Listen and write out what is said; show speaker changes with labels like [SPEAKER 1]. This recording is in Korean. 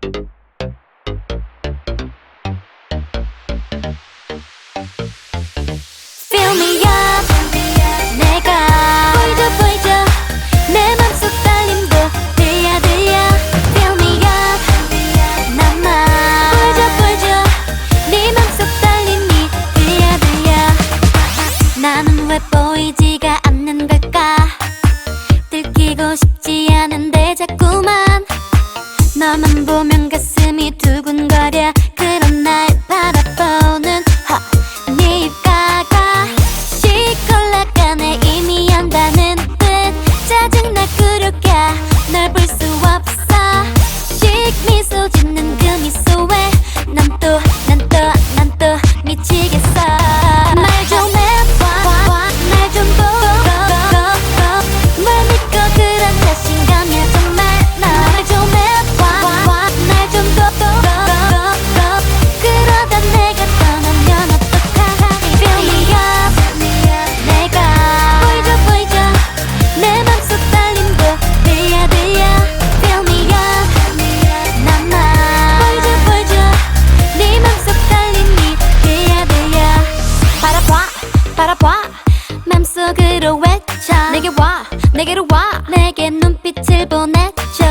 [SPEAKER 1] Fill me up 내가 보여줘 내 맘속 떨림도 들려 Fill me up 나만 보여줘 네 맘속 떨림이 들려 나는 왜 보이지가 않는 걸까 들키고 싶지 않은데 자꾸만 너만 보면 가슴이 두근거려 그런 날 바라보는 네 입가가 시콜라가네 이미 안다는 듯 짜증나 구려가 널 볼 수 없어 씩 미소 짓는 그 미소에 난 또 미치겠어 날 좀 해봐 날 좀 보고 뭘 믿고 그런 자신감이야 정말 날 좀 해봐 날 좀 그러다 내가 떠나면 어떡하니 Fill me up 내가 보여줘 내 맘속 떨림도 들려 Fill me up 나만 보여줘 네 맘속 떨림이 들려 바라봐 맘속으로 외쳐 내게 와 내게로 와 내게 눈빛을 보내줘